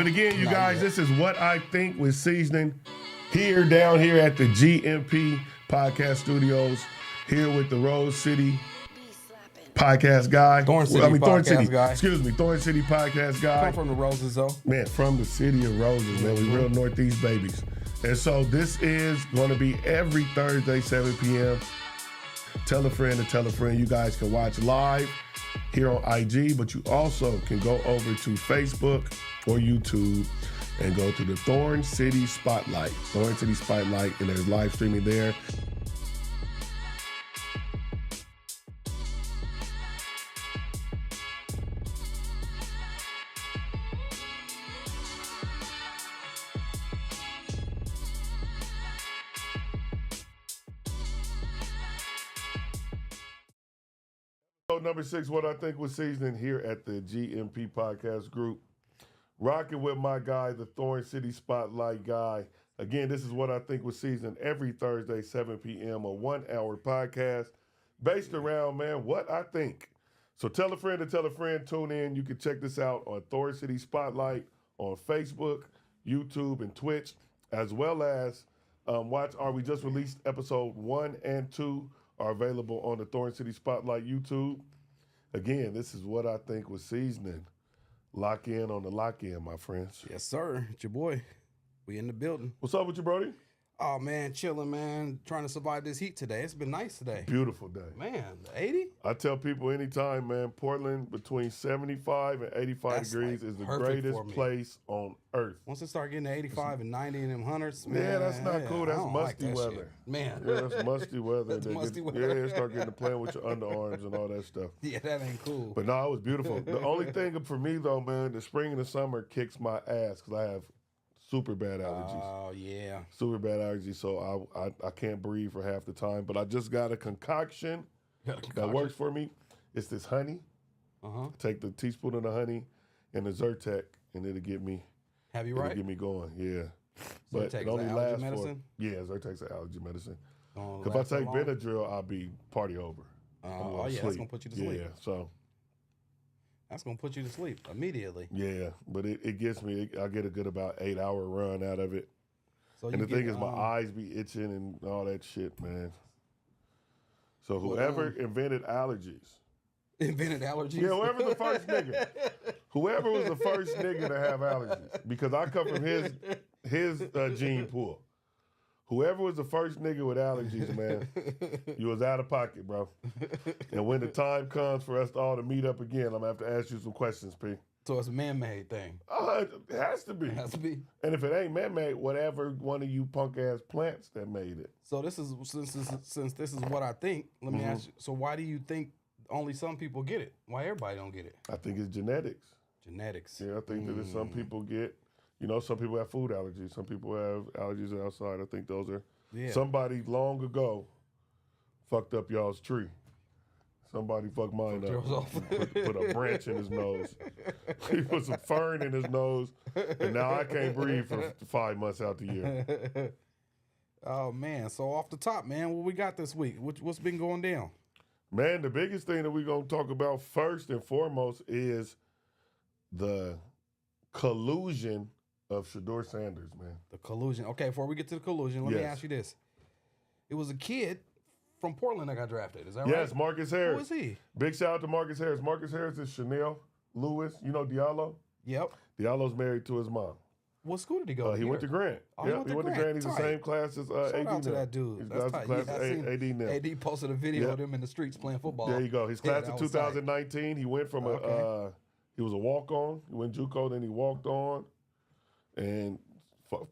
But again, you guys, this is What I Think with Seeznin down here at the GMP Podcast Studios, here with the Rose City Podcast guy. Thorn City Podcast guy. Excuse me, Thorn City Podcast guy. Come from the Roses, though. Man, from the city of Roses, man. We real Northeast babies. And so this is going to be every Thursday, 7 p.m. Tell a friend to tell a friend. You guys can watch live here on IG, but you also can go over to Facebook or YouTube and go to the Thorn City Spotlight. Thorn City Spotlight, and there's live streaming there. Number 6, What I Think with Seeznin here at the GMP Podcast Group. Rocking with my guy, the Thorn City Spotlight guy. Again, this is What I Think with Seeznin every Thursday, 7 p.m., a 1-hour podcast based around, man, what I think. So tell a friend to tell a friend, tune in. You can check this out on Thorn City Spotlight on Facebook, YouTube, and Twitch, as well as we just released episode 1 and 2 are available on the Thorn City Spotlight YouTube. Again, this is What I Think with Seeznin. Lock in on the lock-in, my friends. Yes, sir. It's your boy. We in the building. What's up with you, Brody? Oh, man, chilling, man. Trying to survive this heat today. It's been nice today. Beautiful day. Man, 80? I tell people anytime, man, Portland between 75 and 85 degrees is the greatest place on earth. Once it start getting to 85 and 90 in them hundreds, man. Yeah, that's not cool. That's musty weather. Shit. Man. Yeah, that's musty weather. That's musty weather. Yeah, start getting to playing with your underarms and all that stuff. Yeah, that ain't cool. But no, it was beautiful. The only thing for me, though, man, the spring and the summer kicks my ass because I have super bad allergies. Oh, yeah. Super bad allergies, so I can't breathe for half the time. But I just got a concoction that works for me. It's this honey. Take the teaspoon of the honey and the Zyrtec, and it'll get me. Have you right? It'll get me going, yeah. But Zyrtec it only is lasts medicine? Zyrtec's an allergy medicine. Oh, If I take Benadryl, I'll be party over. Oh, yeah, that's going to put you to sleep. Yeah, so. That's going to put you to sleep immediately. Yeah, but it gets me. I get a good about 8-hour run out of it. So and the thing is, my eyes be itching and all that shit, man. So whoever invented allergies. Invented allergies? Yeah, whoever the first nigga. Whoever was the first nigga to have allergies. Because I come from his gene pool. Whoever was the first nigga with allergies, man, you was out of pocket, bro. And when the time comes for us all to meet up again, I'm going to have to ask you some questions, P. So it's a man-made thing? It has to be. It has to be. And if it ain't man-made, whatever one of you punk-ass plants that made it. So this is since this is what I think, let me ask you, so why do you think only some people get it? Why everybody don't get it? I think it's genetics. Genetics. Yeah, I think that some people get. You know, some people have food allergies. Some people have allergies outside. I think those are somebody long ago fucked up y'all's tree. Somebody fucked mine up. Put a branch in his nose. He put some fern in his nose, and now I can't breathe for 5 months out the year. Oh, man. So off the top, man, what we got this week? What's been going down? Man, the biggest thing that we're going to talk about first and foremost is the collusion of Shedeur Sanders, man. The collusion. Okay, before we get to the collusion, let me ask you this. It was a kid from Portland that got drafted. Is that right? Yes, Marcus Harris. Who is he? Big shout out to Marcus Harris. Marcus Harris is Chanel Lewis. You know Diallo? Yep. Diallo's married to his mom. What school did he go to? He went to Grant. Oh, he went to Grant. He's the same class as AD. Shout out to that dude. He's That's tight. class AD now. AD posted a video of them in the streets playing football. There you go. He's class of 2019. He went from he was a walk-on. He went JUCO, then he walked on. And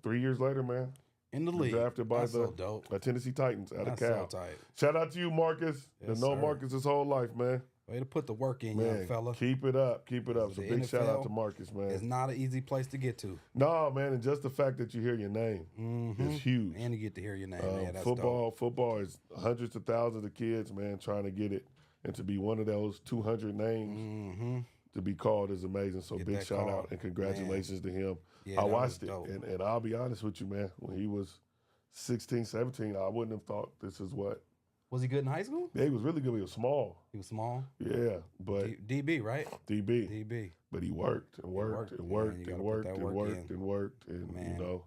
3 years later, man, in the league, drafted by the Tennessee Titans out of Cal. So tight. Shout out to you, Marcus. Yes, known Marcus his whole life, man. Way to put the work in, man, young fella. Keep it up. Keep it up. So big shout out to Marcus, man. It's not an easy place to get to. No, man, and just the fact that you hear your name is huge. And you get to hear your name, man. That's football is hundreds of thousands of kids, man, trying to get it. And to be one of those 200 names to be called is amazing. So big shout out and congratulations to him. Yeah, I watched it, and I'll be honest with you, man. When he was 16, 17, I wouldn't have thought this is what. Was he good in high school? Yeah, he was really good. He was small. He was small? Yeah, but DB, right? DB. But he worked and worked and worked and worked and worked and worked, and Man. you know,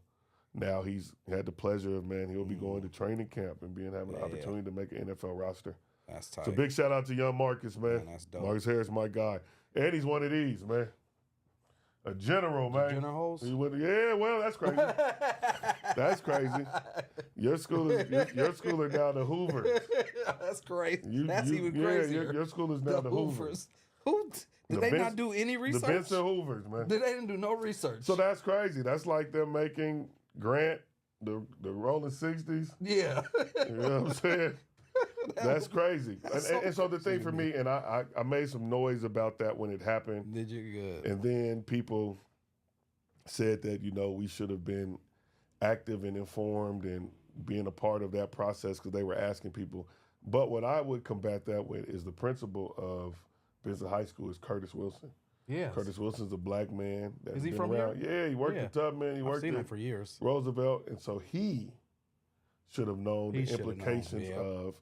now he's had the pleasure of he'll be going to training camp and having an opportunity to make an NFL roster. That's tight. So big shout out to young Marcus, man. That's dope. Marcus Harris, my guy, and he's one of these, man. A general, man. Generals? Yeah, well, that's crazy. That's crazy. Your school are now the Hoovers. That's crazy. That's even crazier. Your school is now the Hoovers. Who did they not do any research? The Benson Hoovers, man. They didn't do no research. So that's crazy. That's like them making Grant the Rolling 60s. Yeah. You know what I'm saying? That's crazy. And so the thing for me, and I made some noise about that when it happened. Did you? Good. And then people said that, we should have been active and informed and being a part of that process because they were asking people. But what I would combat that with is the principal of Benson High School is Curtis Wilson. Yeah. Curtis Wilson's a black man that's is he been from around. here? Yeah, he worked at Tubman. He worked seen at him for years. Roosevelt. And so he should have known the implications of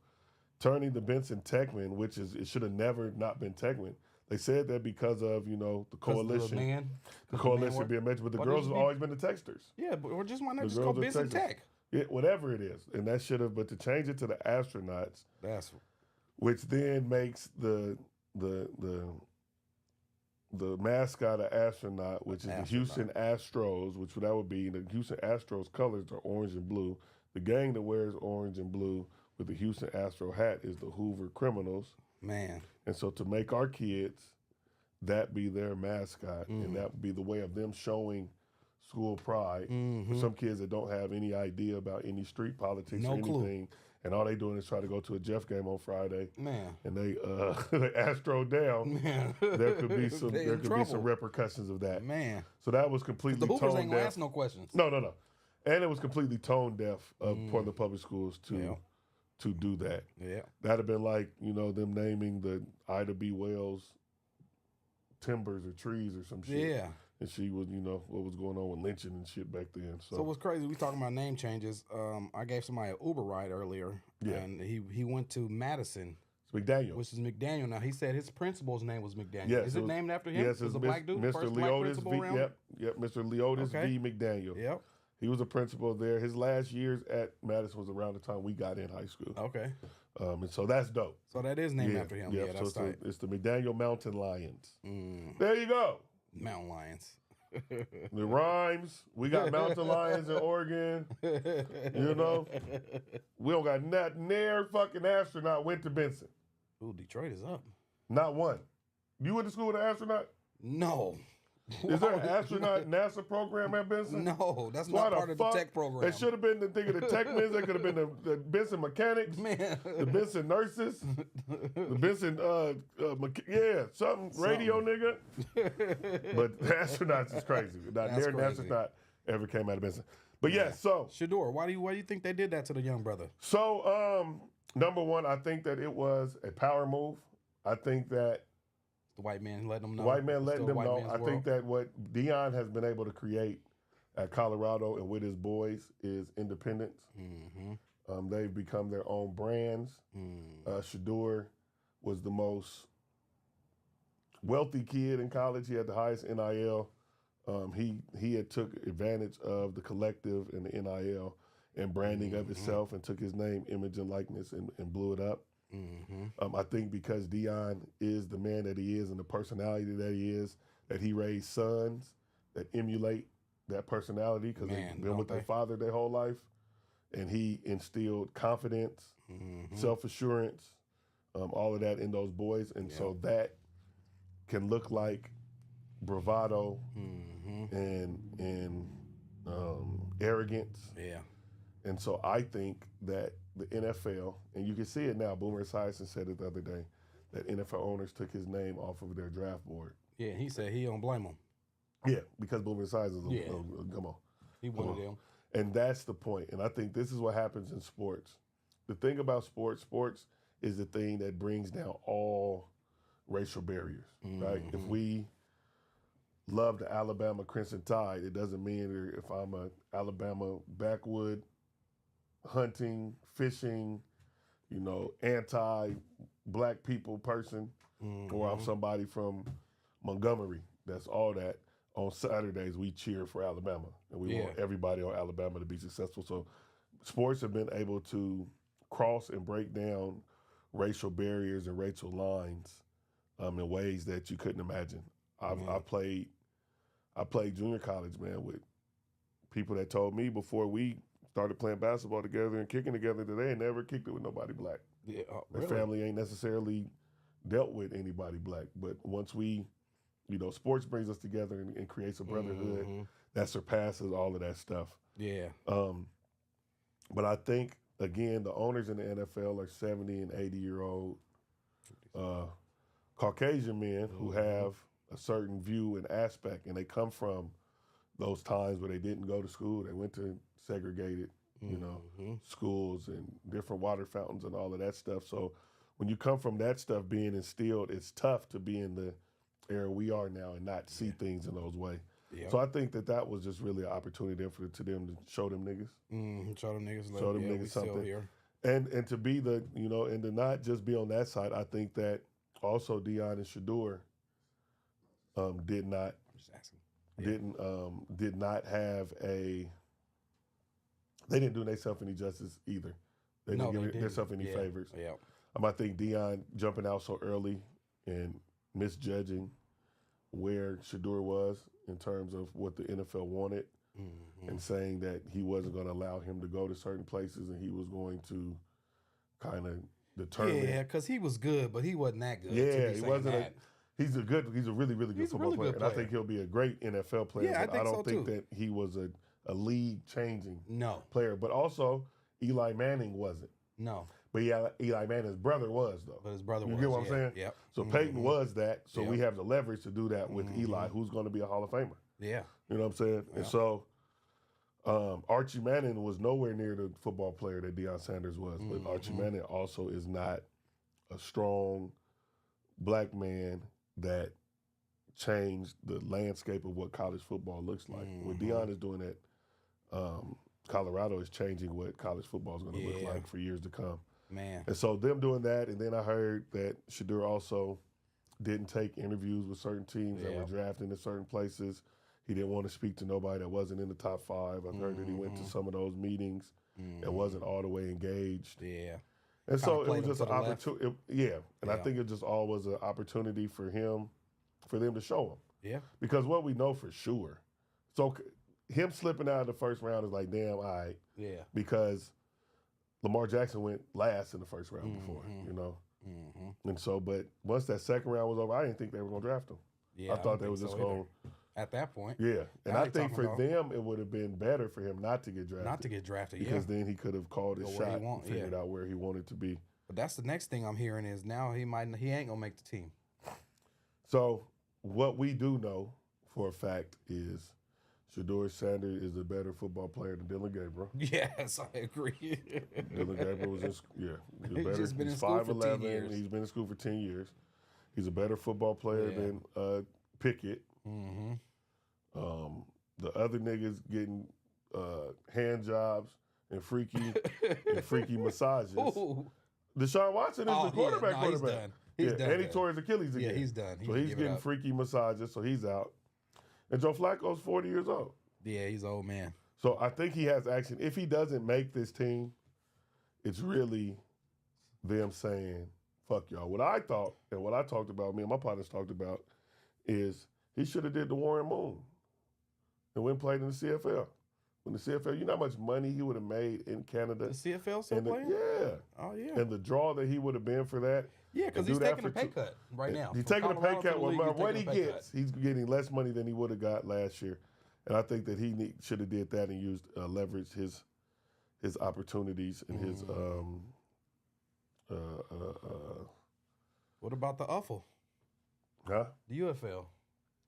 turning the Benson Techman, which it should have never not been Techman. They said that because of, the coalition. The coalition being mentioned, but the girls have always been the Texters. Yeah, but why not just call Benson Tech? Yeah, whatever it is. And that should have, but to change it to the astronauts, which then makes the mascot an astronaut, which is the Houston Astros, which that would be the Houston Astros colors are orange and blue. The gang that wears orange and blue with the Houston Astro hat is the Hoover Criminals. Man. And so to make our kids that be their mascot, and that would be the way of them showing school pride for some kids that don't have any idea about any street politics or anything. And all they doing is try to go to a Jeff game on Friday. Man. And they Astro down. Man. There could be some repercussions of that. Man. So that was completely tone deaf. The Hoovers ain't gonna ask no questions. No. And it was completely tone deaf of Portland Public Schools to do that. Yeah. That'd have been like, them naming the Ida B. Wells timbers or trees or some shit. Yeah. And she was, what was going on with lynching and shit back then. So what's crazy, we talking about name changes. I gave somebody an Uber ride earlier. Yeah. And he went to Madison. It's McDaniel. Which is McDaniel. Now, he said his principal's name was McDaniel. Yes, is it named after him? Yes, it's a black dude? Mr. First Leotis black principal V. around? Yep, Mr. Leotis V. McDaniel. Yep. He was a principal there. His last years at Madison was around the time we got in high school. Okay. And so that's dope. So that is named after him. Yeah, that's so tight. it's the McDaniel Mountain Lions. There you go. Mountain Lions. The rhymes. We got mountain lions in Oregon. We don't got nothing there. Fucking astronaut went to Benson. Ooh, Detroit is up. Not one. You went to school with an astronaut? No. Is there an astronaut NASA program at Benson? No, that's not part of the tech program. They should have been the thing of the techmen. They could have been the Benson mechanics, man, the Benson nurses, the Benson radio nigga. But the astronauts is crazy. Their astronaut ever came out of Benson. But so Shador, why do you think they did that to the young brother? So number one, I think that it was a power move. I think that the white man letting them know. I think that what Deion has been able to create at Colorado and with his boys is independence. Mm-hmm. They've become their own brands. Shador was the most wealthy kid in college. He had the highest NIL. He had took advantage of the collective and the NIL and branding of himself and took his name, image, and likeness and blew it up. I think because Deion is the man that he is and the personality that he is, that he raised sons that emulate that personality because they've been with their father their whole life. And he instilled confidence, self-assurance, all of that in those boys. And so that can look like bravado and arrogance. Yeah. And so I think that the NFL, and you can see it now, Boomer Esiason said it the other day, that NFL owners took his name off of their draft board. Yeah, he said he don't blame them. Yeah, because Boomer Esiason is come on. He one of them. And that's the point. And I think this is what happens in sports. The thing about sports is the thing that brings down all racial barriers, right? If we love the Alabama Crimson Tide, it doesn't mean if I'm a Alabama backwood hunting, fishing, anti-black people person, or I'm somebody from Montgomery, that's all that. On Saturdays, we cheer for Alabama, and we want everybody on Alabama to be successful. So sports have been able to cross and break down racial barriers and racial lines in ways that you couldn't imagine. I played junior college, man, with people that told me before we started playing basketball together and kicking together that they ain't never kicked it with nobody black. Yeah, Their family ain't necessarily dealt with anybody black. But once we, sports brings us together and creates a brotherhood that surpasses all of that stuff. Yeah. But I think, again, the owners in the NFL are 70 and 80-year-old Caucasian men who have a certain view and aspect, and they come from those times where they didn't go to school. They went to segregated, schools and different water fountains and all of that stuff. So when you come from that stuff being instilled, it's tough to be in the era we are now and not see things in those ways. Yep. So I think that was just really an opportunity for them to show them niggas. Show them niggas. Show them niggas something. Still here. And to be the, and to not just be on that side, I think that also Deion and Shador did not have they didn't do themselves any justice either. They didn't give themselves any favors. Yeah. I think Deion jumping out so early and misjudging where Shador was in terms of what the NFL wanted and saying that he wasn't going to allow him to go to certain places and he was going to kind of determine. Yeah, because he was good, but he wasn't that good. Yeah, he wasn't. He's a really, really good football player. And I think he'll be a great NFL player. Yeah, but I don't think that he was a league-changing player. But also, Eli Manning wasn't. No. But Eli Manning's brother was, though. But his brother was. You get what I'm saying? Yep. So Peyton was that. So we have the leverage to do that with Eli, who's going to be a Hall of Famer. Yeah. You know what I'm saying? Yeah. And so Archie Manning was nowhere near the football player that Deion Sanders was. But Archie Manning also is not a strong black man that changed the landscape of what college football looks like. What Deion is doing at Colorado is changing what college football is going to look like for years to come. Man. And so them doing that, and then I heard that Shador also didn't take interviews with certain teams that were drafting in certain places. He didn't want to speak to nobody that wasn't in the top five. I've heard that he went to some of those meetings and wasn't all the way engaged. Yeah. And so it was just an opportunity. I think it just all was an opportunity for them to show him. Yeah. Because what we know for sure, so him slipping out of the first round is like, damn, all right. Yeah. Because Lamar Jackson went last in the first round before, And so, but once that second round was over, I didn't think they were going to draft him. Yeah, I thought they were just going to. At that point. Yeah. And I think for them, it would have been better for him not to get drafted. Not to get drafted, because then he could have called his shot and figured out where he wanted to be. But that's the next thing I'm hearing is now he ain't going to make the team. So what we do know for a fact is Shador Sanders is a better football player than Dylan Gabriel. Yes, I agree. Dylan Gabriel was just, he's better. Just been he's in school for 10 years. He's been in school for 10 years. He's a better football player than Pickett. The other niggas getting hand jobs and freaky massages. Ooh. Deshaun Watson is the quarterback. He's done. He's done. And he tore his Achilles again. Yeah, he's done. So he's getting freaky massages, so he's out. And Joe Flacco's 40 years old. Yeah, he's an old man. So I think he has action. If he doesn't make this team, it's really them saying, fuck y'all. What I thought and what I talked about, me and my partners talked about, is he should have did the Warren Moon and went and played in the CFL. When the CFL, you know how much money he would have made in Canada? The CFL still playing? Yeah. Oh, yeah. And the draw that he would have been for that. Yeah, because he's taking a pay cut right now. He's taking a pay cut. What he gets, he's getting less money than he would have got last year. And I think that he should have did that and used leveraged his opportunities and his What about the UFL? Huh? The UFL.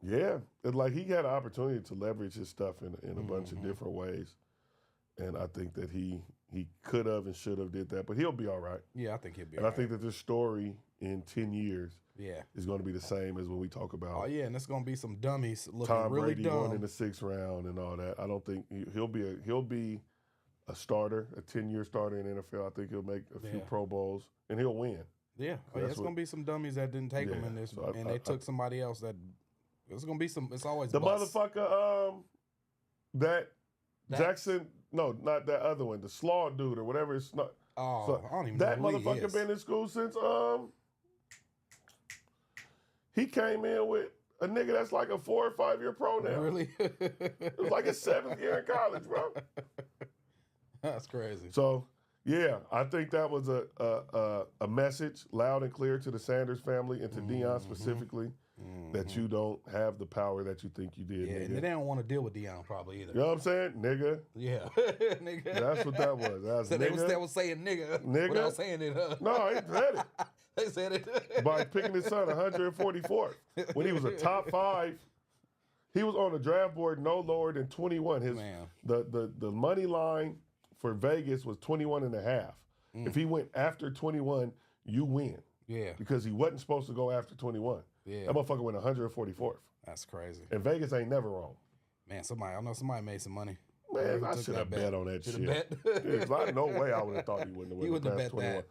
Yeah, it's like he had an opportunity to leverage his stuff in a bunch of different ways, and I think that he could have and should have did that, but he'll be all right. Yeah, I think he'll be. And I think that this story in 10 years, yeah, is going to be the same as when we talk about. Oh yeah, and it's going to be some dummies looking Tom really Brady dumb. going in the 6th round and all that. I don't think he'll be a starter, a 10-year starter in the NFL. I think he'll make a few Pro Bowls and he'll win. Yeah, it's going to be some dummies that didn't take him in this, and they took somebody else that It's gonna be some. It's always The bust. motherfucker, that Jackson, no, not that other one, the Slaw dude or whatever. It's not. Oh, So I don't even that know who he motherfucker is. been in school since he came in with a nigga that's like a 4 or 5 year pro now. Really? It was like his 7th year in college, bro. That's crazy. So yeah, I think that was a message loud and clear to the Sanders family and to Deion specifically that you don't have the power that you think you did, Yeah, nigga. and they don't want to deal with Deion probably either. You know what I'm saying, nigga? Yeah, nigga. That's what that was. That was So nigga. they was saying nigga, Nigga? without saying it. No, he said it. They said it. By picking his son 144th. When he was a top 5, he was on the draft board no lower than 21. The money line for Vegas was 21 and a half. If he went after 21, you win. Yeah. Because he wasn't supposed to go after 21. Yeah. That motherfucker went 144th. That's crazy. And Vegas ain't never wrong. Man, I know somebody made some money. Man, Whoever I took should have that bet on that Should've shit. bet? Yeah, 'cause I no way I would have thought he wouldn't have He won the wouldn't have past bet 21. that.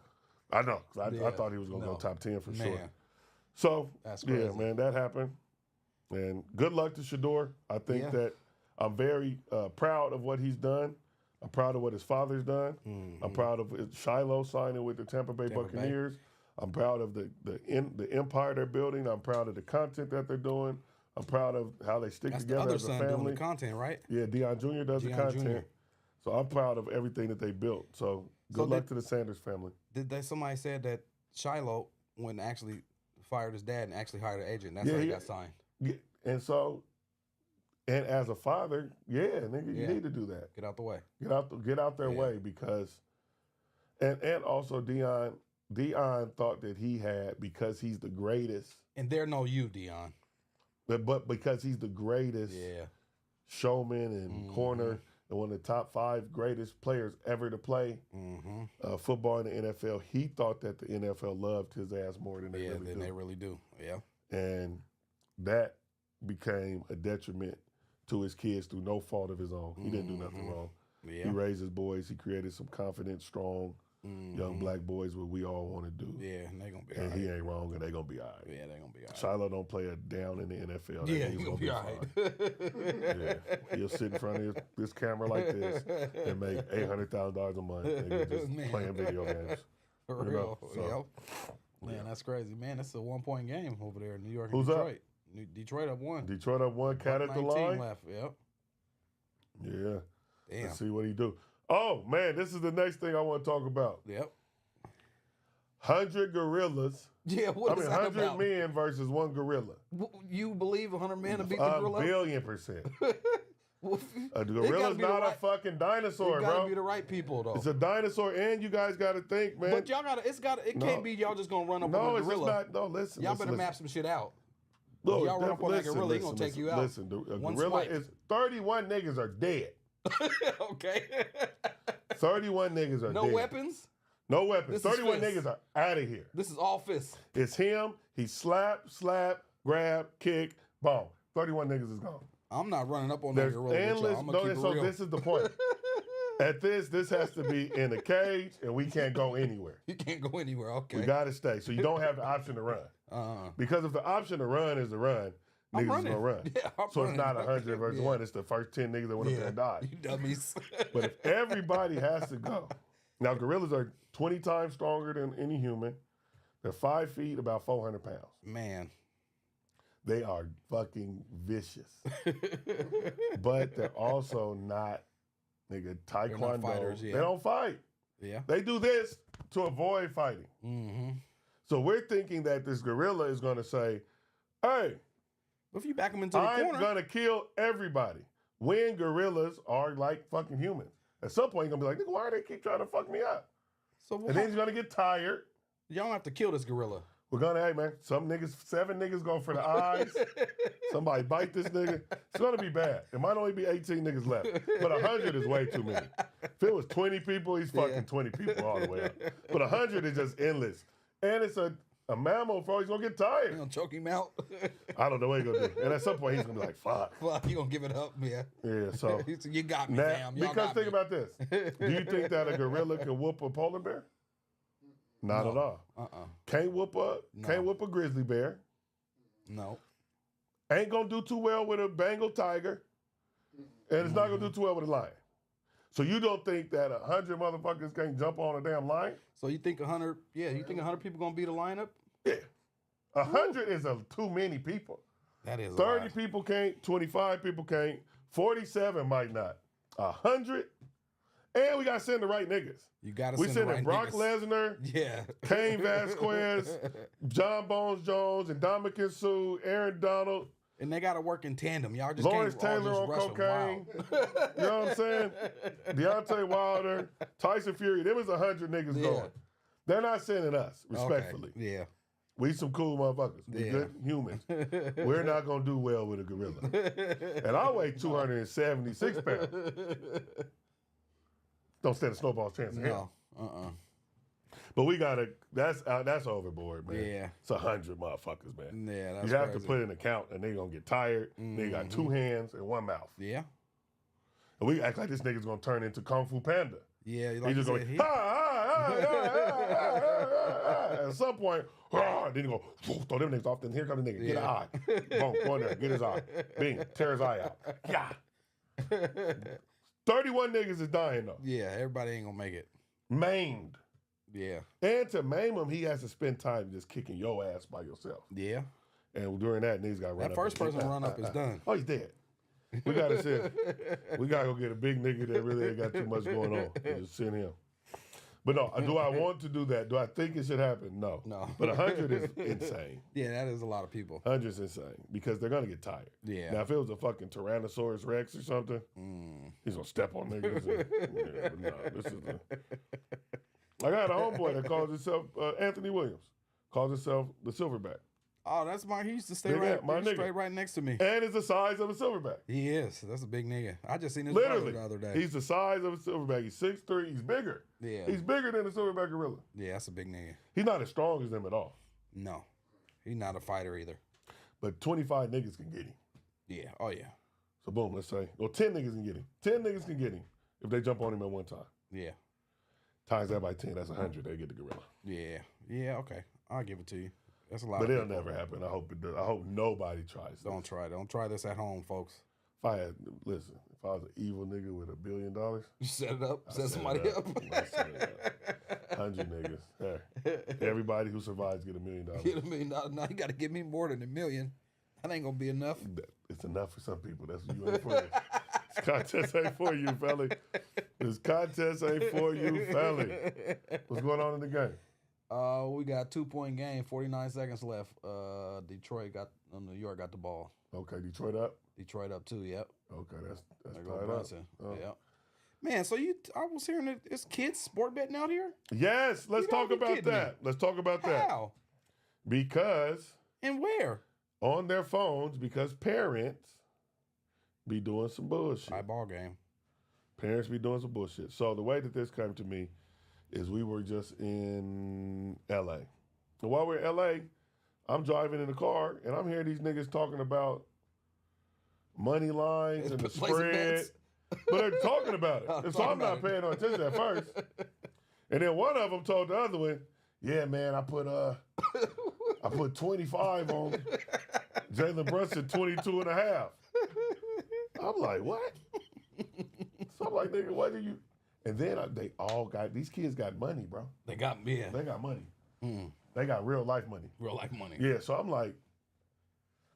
I know. 'Cause I Yeah. thought he was going to go top 10 for sure. Man. So, That's yeah, crazy. man, that happened. And good luck to Shador. I think Yeah. that I'm very proud of what he's done. I'm proud of what his father's done. I'm proud of Shiloh signing with the Tampa Bay Buccaneers. I'm proud of the empire they're building. I'm proud of the content that they're doing. I'm proud of how they stick That's the together other as a son family. doing the content, right? Yeah, Deion Jr. does the Deion content. Jr. So I'm proud of everything that they built. So good luck to the Sanders family. Somebody said that Shiloh when actually fired his dad and actually hired an agent. That's how he got signed. Yeah, and so, and as a father, yeah, nigga, you need to do that. Get out the way. Get out their way because, and also Deion thought that he had because he's the greatest. And there know you, Deion. But because he's the greatest showman and corner and one of the top 5 greatest players ever to play football in the NFL, he thought that the NFL loved his ass more than they really do. They really do. Yeah. And that became a detriment to his kids through no fault of his own. He didn't do nothing wrong. Yeah. He raised his boys. He created some confident, strong, young black boys, what we all want to do. Yeah, and they gonna be all And right. he ain't wrong, and they gonna be all right. Yeah, they gonna be all right. Shiloh don't play a down in the NFL. Yeah, he's he gonna be all right. Yeah, he'll sit in front of this camera like this and make $800,000 a month and just playing video games. For real. So, Man, that's crazy. Man, that's a 1-point game over there in New York and Who's Detroit. Detroit up 1. Detroit up 1, cat at the 19 line. left. Yep. Yeah. Damn. Let's see what he do. Oh, man, this is the next thing I want to talk about. Yep. 100 gorillas. Yeah, what is that 100 about? men versus 1 gorilla. You believe 100 men to beat the gorilla? 1,000,000,000%. Well, A it gorilla's gotta be the not a right- fucking dinosaur, It gotta bro. be the right people though. It's a dinosaur, and you guys got to think, man. But y'all it can't be y'all just gonna run up no, on a it's just gorilla. not. No, listen. Y'all listen, better listen. map some shit out. No, y'all run up on that listen, gorilla, he listen, gonna take you out. Listen, a One gorilla swipe. is 31 niggas are dead. Okay. 31 niggas are No dead. weapons. No weapons. This is 31 fists. niggas are out of here. This is all fists. It's him. He slap, grab, kick, boom. 31 niggas is gone. I'm not running up on that There's gorilla with y'all. endless. I'm gonna keep it So real. this is the point. At this has to be in a cage, and we can't go anywhere. You can't go anywhere. Okay. We got to stay. So you don't have the option to run. Because if the option to run is to run, niggas is running. gonna run. Yeah, I'm so running. it's not 100 versus 1. It's the first 10 niggas that went up there and died. You dummies. But if everybody has to go. Now, gorillas are 20 times stronger than any human. They're 5 feet, about 400 pounds. Man. They are fucking vicious. But they're also not, nigga, taekwondo. They're not fighters, yeah. They don't fight. Yeah. They do this to avoid fighting. Mm-hmm. So we're thinking that this gorilla is going to say, hey, What if you back them into the I'm corner? going to kill everybody. When gorillas are like fucking humans. At some point, you're going to be like, nigga, why do they keep trying to fuck me up? So And then he's going to get tired. y'all don't have to kill this gorilla. We're going to, hey, man, 7 niggas go for the eyes. Somebody bite this nigga. It's going to be bad. It might only be 18 niggas left. But 100 is way too many. If it was 20 people, he's fucking 20 people all the way up. But 100 is just endless. And it's a mammal, bro. He's going to get You tired. gonna choke him out? I don't know what he's going to do. And at some point, he's going to be like, fuck. Fuck, you gonna give it up, man. Yeah, so. You got me, Now, fam. Y'all because got think me. about this. Do you think that a gorilla can whoop a polar bear? Not at all. Can't whoop a grizzly bear. No. ain't gonna do too well with a Bengal tiger, and it's not gonna do too well with a lion. So you don't think that 100 motherfuckers can't jump on a damn lion? So you think 100? Yeah, you think 100 people gonna beat a lineup? Yeah, 100 is too many people. That is 30 people can't, 25 people can't, 47 might not. 100, and we got to send the right niggas. You got to We send the right Brock niggas. Lesnar, Yeah. Cain Vasquez, John Bones Jones, and Dominican Sue, Aaron Donald. And they got to work in tandem. Y'all just Lawrence can't Taylor all just on rush 'em cocaine. wild. You know what I'm saying? Deontay Wilder, Tyson Fury. There was 100 niggas going. They're not sending us, respectfully. Okay. Yeah. We some cool motherfuckers. We good humans. We're not going to do well with a gorilla. And I weigh 276 pounds. Don't stand a snowball's chance of hell. No. But we got to, that's overboard, man. Yeah. It's 100 motherfuckers, man. Yeah, that's You have crazy. to put in a count, and they're going to get tired. They got 2 hands and 1 mouth. Yeah. And we act like this nigga's going to turn into Kung Fu Panda. Yeah, He like just you going, said, at some point, then you go, throw them niggas off, then here come the nigga, get an eye. Boom, go in there, get his eye. Bing, tear his eye out. Yeah. 31 niggas is dying, though. yeah, everybody ain't gonna make it. Maimed. Yeah. And to maim him, he has to spend time just kicking your ass by yourself. Yeah. And during that, niggas got to run up. That first person to run up is done. Oh, he's dead. We got to send. We got to go get a big nigga that really ain't got too much going on. And just send him. But no, do I want to do that? Do I think it should happen? No. No. But 100 is insane. Yeah, that is a lot of people. 100 is insane because they're going to get tired. Yeah. Now, if it was a fucking Tyrannosaurus Rex or something, he's going to step on niggas. But no, this is I got a homeboy that calls himself Anthony Williams. Calls himself the Silverback. Oh, that's he used to stay Nigga, straight right next to me. And is the size of a Silverback. He is. That's a big nigga. I just seen his Literally, brother the other day. he's the size of a Silverback. He's 6'3". He's bigger. Yeah. He's bigger than a Silverback gorilla. Yeah, that's a big nigga. He's not as strong as them at all. No. He's not a fighter either. But 25 niggas can get him. Yeah. Oh, yeah. So boom, let's say, 10 niggas can get him. 10 niggas can get him if they jump on him at one time. Yeah. Times that by 10, that's 100. They get the gorilla. Yeah. Yeah, okay. I'll give it to you. That's a lot But of it'll people. never happen. I hope it does. I hope nobody tries this. Don't try. Don't try this at home, folks. If I had, listen, if I was an evil nigga with $1 billion, You set it up. Set set somebody it up. I set it up. 100 niggas. Hey, everybody who survives get $1 million. Get $1 million. Now you got to give me more than $1 million. That ain't gonna be enough. It's enough for some people. That's what you ain't for. This contest ain't for you, fella. This contest ain't for you, fella. What's going on in the game? We got 2-point game, 49 seconds left. New York got the ball. Okay, Detroit up. Detroit up 2, yep. Okay, that's There go tied up. Brunson. Oh. Yep. Man, so I was hearing that it's kids sport betting out here? Yes, let's You gotta talk be about kidding me. that. Let's talk about that. How? Because And where? on their phones, because parents be doing some bullshit. High ball game. Parents be doing some bullshit. So the way that this came to me is we were just in LA. And while we're in LA, I'm driving in the car and I'm hearing these niggas talking about money lines and the Placing spread. bets. But they're talking about it. And so Talking I'm not about it. paying no attention at first. And then one of them told the other one, yeah, man, I put 25 on Jalen Brunson 22 and a half. I'm like, what? So I'm like, nigga, what do you? And then these kids got money, bro. They got me. They got money. They got real life money. Real life money. Yeah, so I'm like,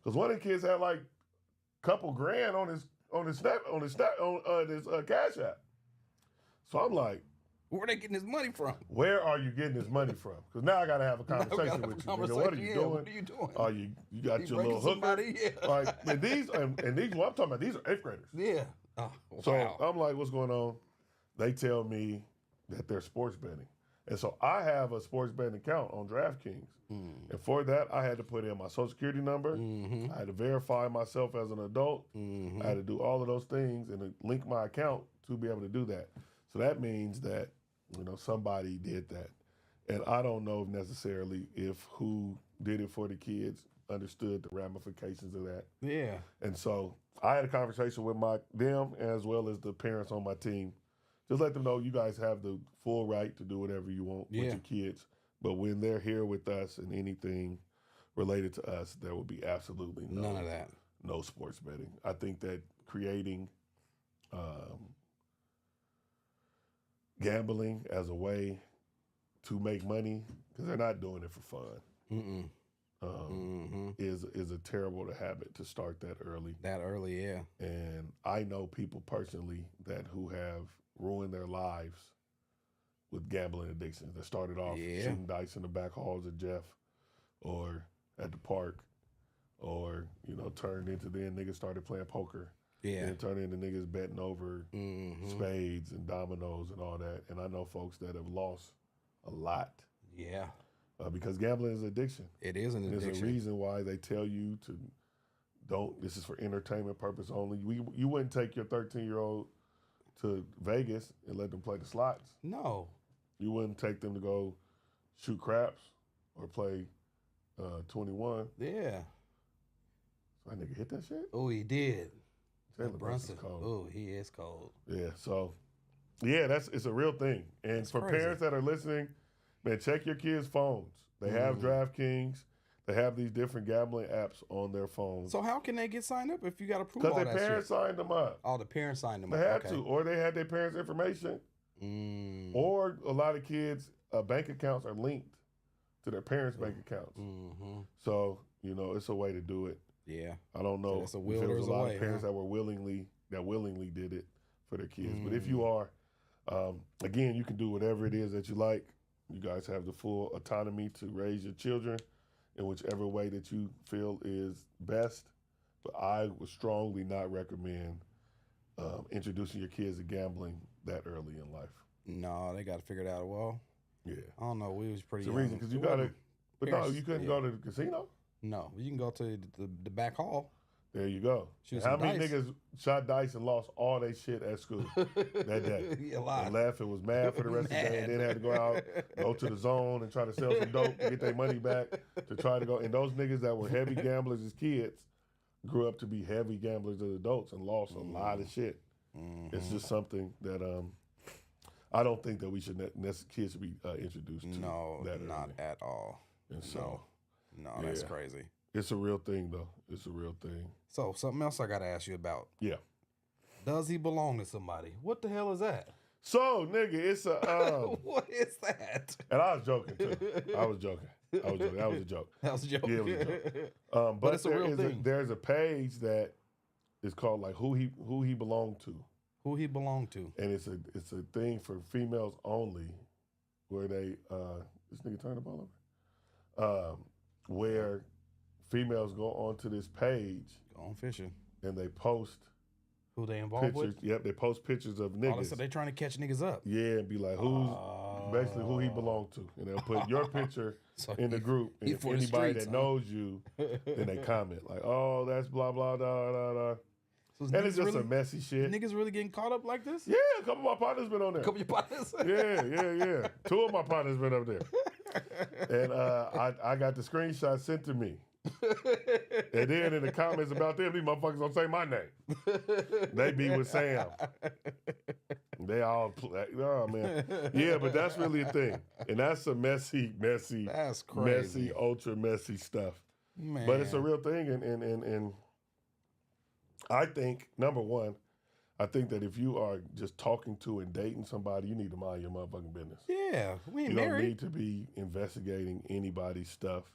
because one of the kids had like a couple grand on his Cash App. So I'm like, Where they getting this money from? where are you getting this money from? Because now I gotta have a conversation with you. Nigga. What are you doing? What are you doing? Oh, you got You your little breaking hooker. somebody? Yeah. Like, and these what I'm talking about, these are 8th graders. Yeah. Oh, So wow. I'm like, what's going on? They tell me that they're sports betting. And so I have a sports betting account on DraftKings. And for that, I had to put in my social security number. I had to verify myself as an adult. I had to do all of those things and link my account to be able to do that. So that means that, somebody did that. And I don't know necessarily if who did it for the kids understood the ramifications of that. Yeah. And so I had a conversation with them as well as the parents on my team. Just let them know you guys have the full right to do whatever you want with your kids. But when they're here with us and anything related to us, there will be absolutely None of that. no sports betting. I think that creating gambling as a way to make money, because they're not doing it for fun, is a terrible habit to start that early. That early, yeah. And I know people personally who have ruined their lives with gambling addictions. That started off shooting dice in the back halls of Jeff or at the park, or turned into then niggas started playing poker. Yeah. And turned into niggas betting over spades and dominoes and all that. And I know folks that have lost a lot. Yeah. Because gambling is an addiction. It is an addiction. There's a reason why they tell you to this is for entertainment purpose only. You wouldn't take your 13-year-old to Vegas and let them play the slots. No. You wouldn't take them to go shoot craps or play 21. Yeah. So that nigga hit that shit? Oh, he did. Jalen Brunson's cold. Oh, he is cold. Yeah, so, it's a real thing. And That's for crazy. parents that are listening, man, check your kids' phones. They have DraftKings. They have these different gambling apps on their phones. So how can they get signed up if you got to prove all Because that their parents shit? signed them up. Oh, the parents signed them They up. had to, or they had their parents' information. Or a lot of kids' bank accounts are linked to their parents' bank accounts. So, it's a way to do it. Yeah. I don't know So if there was a lot way, of parents that willingly did it for their kids. But if you are, again, you can do whatever it is that you like. You guys have the full autonomy to raise your children in whichever way that you feel is best. But I would strongly not recommend introducing your kids to gambling that early in life. No, they got to figure it out. Well, Yeah. I don't know. We was pretty It's a young. reason, because you got to, but no, Parents- you couldn't yeah. go to the casino. No, you can go to the back hall. There you go. Shoot How some many dice. niggas shot dice and lost all their shit at school that day? Yeah, a lot. And left and was mad for the rest of the day, and then had to go out, go to the zone and try to sell some dope to get their money back to try to go. And those niggas that were heavy gamblers as kids grew up to be heavy gamblers as adults and lost a lot of shit. It's just something that I don't think that we should kids should be introduced to. No, that not early. at all. And so No, that's Yeah. crazy. it's a real thing, though. It's a real thing. So something else I got to ask you about. Yeah. Does he belong to somebody? What the hell is that? So, nigga, it's a What is that? and I was joking too. I was joking. That was a joke. That was a joke. Yeah, it was a joke. But it's a real thing. There's a page that is called like who he belonged to, Who he belonged to? and it's a thing for females only, where they this nigga turned the ball over, where females go onto this page Go on fishing. and they post Who they involved pictures. with? Yep, they post pictures of Oh, niggas. so they trying to catch niggas up. Yeah, and be like, basically who he belonged to, and they'll put your picture So in the group, and he if for the anybody streets, that huh? knows you, then they comment like, "Oh, that's blah blah da da da." So And it's just really, some messy shit. niggas really getting caught up like this? Yeah, a couple of my partners been on there. Couple of your partners? Yeah. Two of my partners been up there, and I got the screenshot sent to me. And then in the comments about them, these motherfuckers don't say my name. They be with Sam. They all play. Oh man, yeah, but that's really a thing, and that's some messy, That's crazy. messy, ultra messy stuff. Man. But it's a real thing, and I think number one, I think that if you are just talking to and dating somebody, you need to mind your motherfucking business. Yeah, we ain't You don't married. need to be investigating anybody's stuff.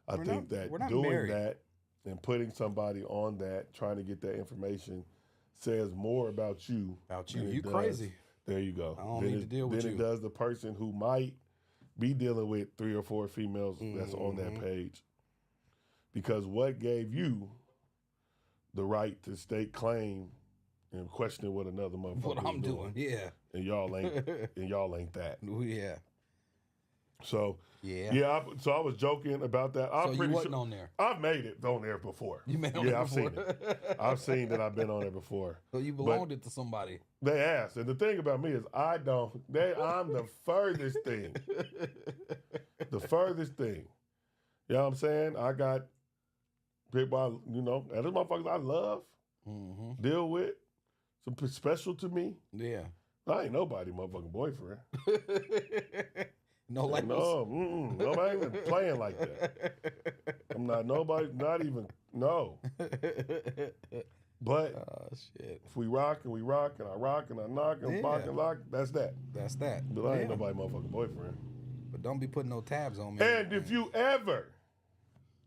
I We're think not- that we're not doing married. that and putting somebody on that, trying to get that information, says more about you. About you. than it You does- crazy. There you go. I don't Than need it- to deal with than you. it does the person who might be dealing with 3 or 4 females that's on that Mm-hmm. page. Because what gave you the right to stake claim and question what another motherfucker What is I'm doing. Yeah. and y'all ain't that. Yeah. So Yeah. so I was joking about that. I'm So you pretty wasn't sure on there. I've made it on there before. You made it on yeah, there I've seen before. it. I've seen that I've been on there before. So you belonged it to somebody. They asked, and the thing about me is I'm the furthest thing. The furthest thing. You know what I'm saying? I got people, and those motherfuckers I love, deal with, some special to me. Yeah. I ain't nobody motherfucking boyfriend. No labels. No, I'm not even playing like that. I'm not nobody, not even, no. But Oh, shit. if we rock, and I rock, and I knock, and block, and lock, that's that. That's that. But I ain't nobody motherfucking boyfriend. But don't be putting no tabs on me. And if you ever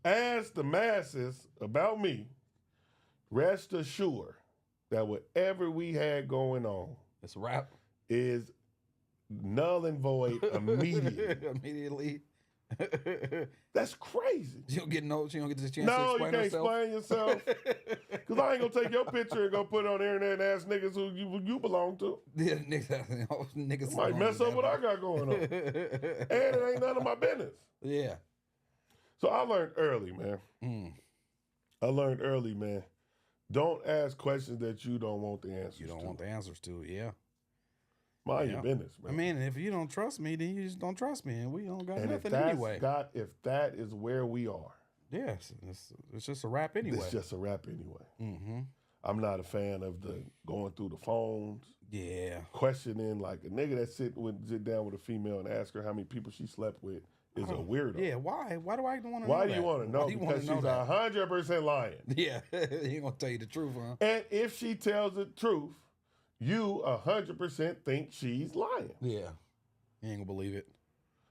ask the masses about me, rest assured that whatever we had going on it's a wrap. Is null and void immediately. Immediately. That's crazy. She don't get this chance to explain No, you can't herself. explain yourself. Because I ain't going to take your picture and go put it on the internet and ask niggas who you belong to. Yeah, niggas Might mess up what I got going on. And it ain't none of my business. Yeah. So I learned early, man. I learned early, man. Don't ask questions that you don't want the answers to. You don't want the answers to, yeah. Mind your business, man. I mean, if you don't trust me, then you just don't trust me, and we don't got nothing anyway. If that is where we are. Yes, it's just a wrap anyway. It's just a wrap anyway. Mm-hmm. I'm not a fan of the going through the phones. Yeah. Questioning, like a nigga that sit down with a female and ask her how many people she slept with is a weirdo. Yeah, why? Why do I want to know that? Why do you want to know? Because she's 100% lying. Yeah, he ain't gonna tell you the truth, huh? And if she tells the truth, you 100% think she's lying. Yeah. You ain't gonna believe it.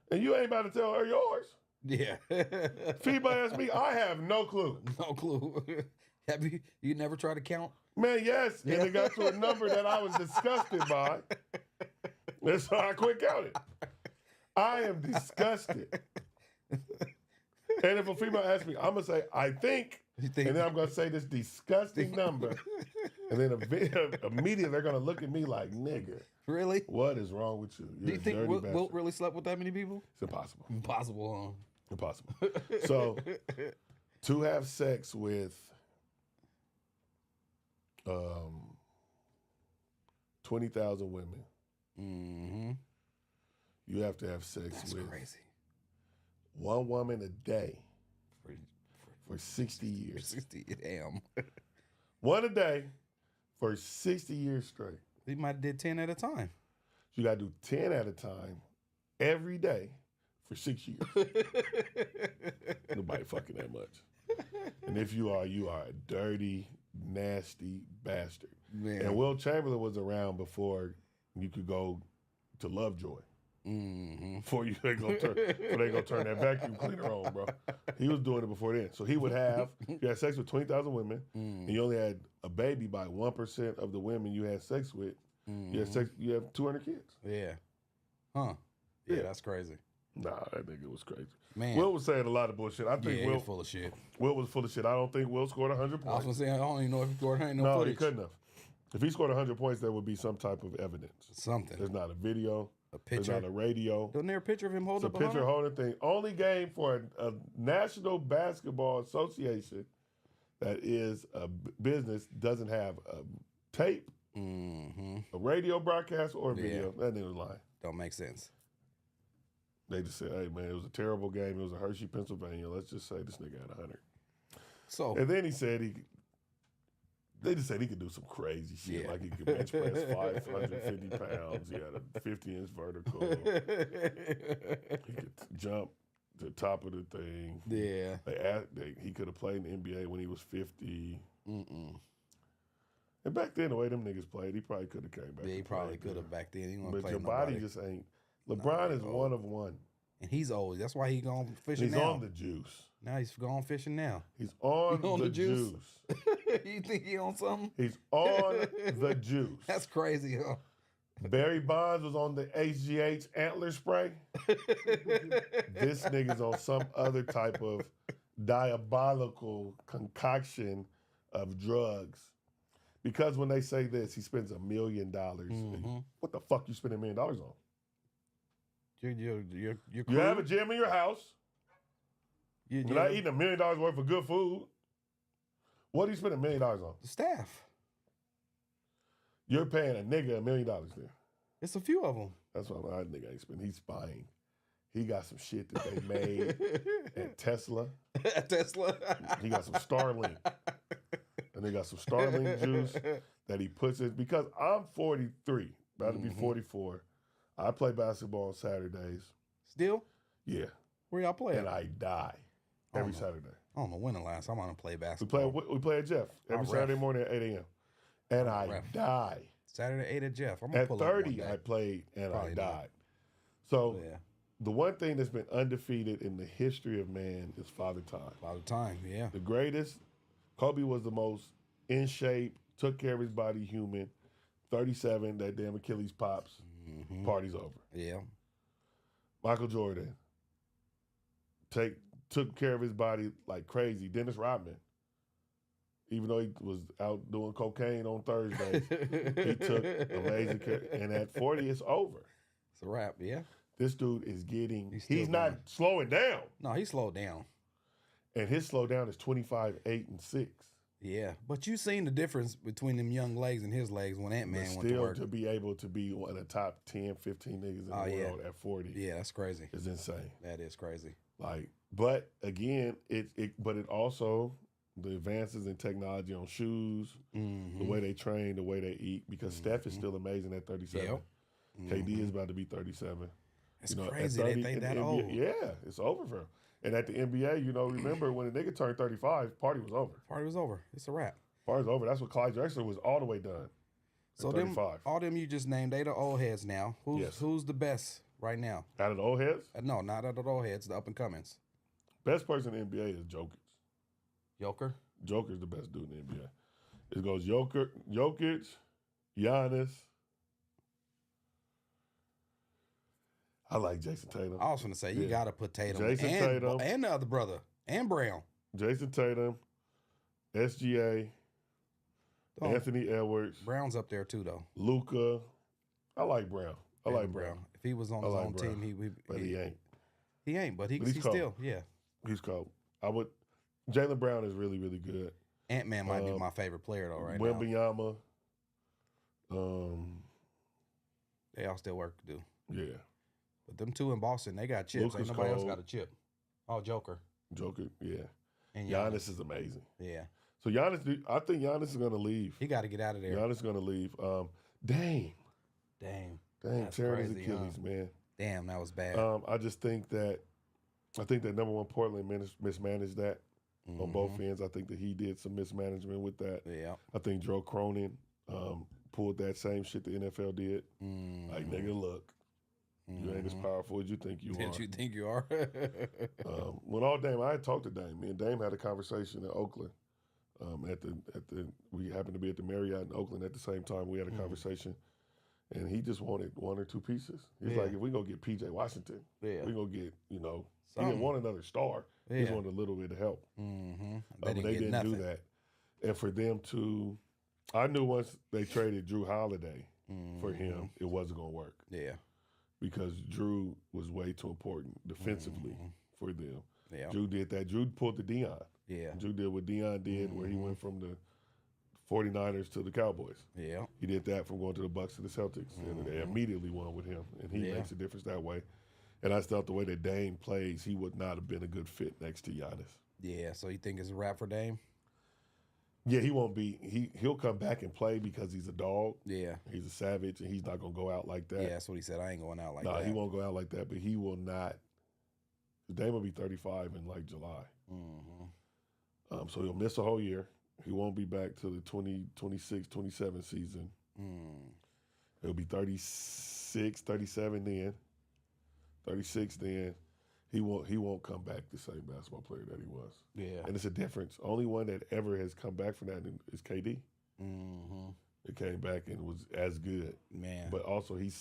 And you ain't about to tell her yours. Yeah. Female asks me, I have no clue. No clue. Have you never tried to count? Man, yes. And it got to a number that I was disgusted by. And so I quit counting. I am disgusted. And if a female asks me, I'm going to say, I think, and then I'm going to say this disgusting number. And then immediately they're going to look at me like, nigga. Really? What is wrong with you? You're do you think Wilt Wilt really slept with that many people? It's impossible. Impossible, huh? Impossible. So, to have sex with 20,000 women, you have to have sex with crazy. One woman a day for 60 years. 60, damn. One a day for 60 years straight. He might have did 10 at a time. You got to do 10 at a time every day for 6 years. Nobody fucking that much. And if you are a dirty, nasty bastard. Man. And Will Chamberlain was around before you could go to Lovejoy. Before they gonna turn that vacuum cleaner on, bro. He was doing it before then. So he would have, you had sex with 20,000 women, and you only had a baby by 1% of the women you had sex with. You have 200 kids. Yeah. Huh. Yeah, that's crazy. Nah, I think it was crazy. Man. Will was saying a lot of bullshit. I think Will full of shit. Will was full of shit. I don't think Will scored 100 points. I was gonna say I don't even know if he scored. Ain't no No, footage. he couldn't have. If he scored 100 points, there would be some type of evidence. Something. There's not a video. A picture. There's not a radio. Wasn't there a picture of him holding It's a picture holding thing. Only game for a National Basketball Association that is a business doesn't have a tape, a radio broadcast, or a video. That nigga was lying. Don't make sense. They just said, hey, man, it was a terrible game. It was in Hershey, Pennsylvania. Let's just say this nigga had 100. So, and then he said they just said he could do some crazy shit. Like he could bench press 550 pounds. He had a 50-inch vertical. He could jump to the top of the thing. Yeah. He could have played in the NBA when he was 50. And back then, the way them niggas played, he probably could have came back. Yeah, he probably could have back then. But your body just ain't. LeBron is one of one. And he's old. That's why he gone fishing now. He's on the juice. Now he's gone fishing now. He's on the juice. You think he on something? He's on the juice. That's crazy, huh? Barry Bonds was on the HGH antler spray. This nigga's on some other type of diabolical concoction of drugs. Because when they say this, he spends $1 million. What the fuck you spending $1 million on? You have a gym in your house. You're not eating $1 million worth of good food. What do you spend $1 million on? The staff. You're paying a nigga $1 million there. It's a few of them. That's what my nigga ain't spending. He's spying. He got some shit that they made at Tesla. At Tesla? He got some Starlink. And they got some Starlink juice that he puts in. Because I'm 43, about to be 44. I play basketball on Saturdays. Still? Yeah. Where y'all play And at? I die every Saturday. I don't know when the last time I done played We basketball. play at Jeff every ref. Saturday morning at 8 a.m. And I ref. die. Saturday 8 at Jeff. I'm going to At pull up one 30, day. I played and Probably I not. died. So Yeah. the one thing that's been undefeated in the history of man is Father Time. Father Time, yeah. The greatest. Kobe was the most in shape, took care of his body, human. 37, that damn Achilles pops. Mm-hmm. Party's over. Yeah. Michael Jordan took care of his body like crazy. Dennis Rodman, even though he was out doing cocaine on Thursdays, he took amazing care. And at 40, it's over. It's a wrap, yeah. This dude is getting. He's not going. slowing down. No, he slowed down. And his slow down is 25, 8, and 6. Yeah. But you seen the difference between them young legs and his legs when that man went to work. Still to be able to be one of the top 10, 15 niggas in the world at 40 Yeah, that's crazy. is insane. That is crazy. Like, but again, it also the advances in technology on shoes, the way they train, the way they eat, because Steph is still amazing at 37. Yep. KD is about to be 37. It's at crazy 30 that they in the that NBA, old. Yeah, it's over for him. And at the NBA, remember when a nigga turned 35, party was over. Party was over. It's a wrap. Party's over. That's what Clyde Drexler was all the way done. So them, all them you just named, they the old heads now. Who's the best right now? Out of the old heads? No, not out of the old heads, the up and comings. Best person in the NBA is Jokic. Joker? Joker's the best dude in the NBA. It goes Jokic, Giannis. I like Jason Tatum. I was going to say, you got to put Tatum. Tatum. And the other brother. And Brown. Jason Tatum, SGA, Anthony Edwards. Brown's up there too, though. Luka. I like Brown. I like Brown. If he was on his own team, but he ain't. He ain't, but he's cold. still, yeah. He's cold. Jaylen Brown is really, really good. Ant-Man might be my favorite player, though, right Wembanyama. They all still work to do. Yeah. But them two in Boston, they got chips. Ain't nobody else got a chip. Oh, Joker, yeah. And Giannis is amazing. Yeah. So I think Giannis is going to leave. He got to get out of there. Giannis is going to leave. Dame. That's tearing his crazy, Achilles, man. Damn, that was bad. I think that number one, Portland mismanaged that on both ends. I think that he did some mismanagement with that. Yeah. I think Joe Cronin pulled that same shit the NFL did. Like, nigga, look. You ain't as powerful as you think you are. Did you think you are? When all Dame, I had talked to Dame. Me and Dame had a conversation in Oakland. We happened to be at the Marriott in Oakland at the same time. We had a conversation, and he just wanted one or two pieces. He's like, if we go get PJ Washington, we gonna get he didn't want another star. He just wanted a little bit of help. But they didn't do that. And for them to, I knew once they traded Drew Holiday for him, it wasn't gonna work. Yeah. Because Drew was way too important defensively for them. Yeah. Drew did that. Drew pulled the Dion. Yeah. Drew did what Dion did, where he went from the 49ers to the Cowboys. Yeah. He did that from going to the Bucks to the Celtics, and they immediately won with him. And he makes a difference that way. And I felt the way that Dame plays, he would not have been a good fit next to Giannis. Yeah. So you think it's a wrap for Dame? Yeah, he won't be. He'll come back and play because he's a dog. Yeah. He's a savage, and he's not going to go out like that. Yeah, that's what he said. I ain't going out like that. No, he won't go out like that, but he will not. Dame will be 35 in like July. So he'll miss a whole year. He won't be back till the 2026, 27 season. He'll be 36, 37 then. 36 then. He won't come back the same basketball player that he was. Yeah. And it's a difference. Only one that ever has come back from that is KD. It came back and was as good. Man. But also he's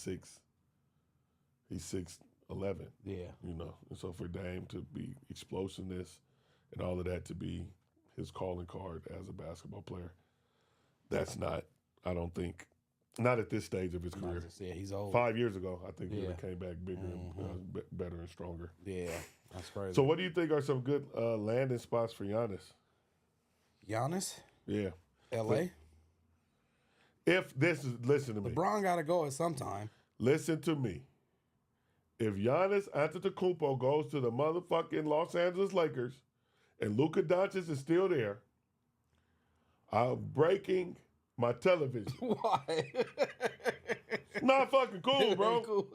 6'11". Yeah. And so for Dame to be explosiveness and all of that to be his calling card as a basketball player, that's not, I don't think, not at this stage of his career. Yeah, he's old. 5 years ago, I think he would have came back bigger and better and stronger. Yeah, that's crazy. So what do you think are some good landing spots for Giannis? Giannis? Yeah. L.A.? Listen to me. LeBron got to go at some time. Listen to me. If Giannis Antetokounmpo goes to the motherfucking Los Angeles Lakers and Luka Doncic is still there, I'm breaking my television. Why? It's not fucking cool, bro. Cool.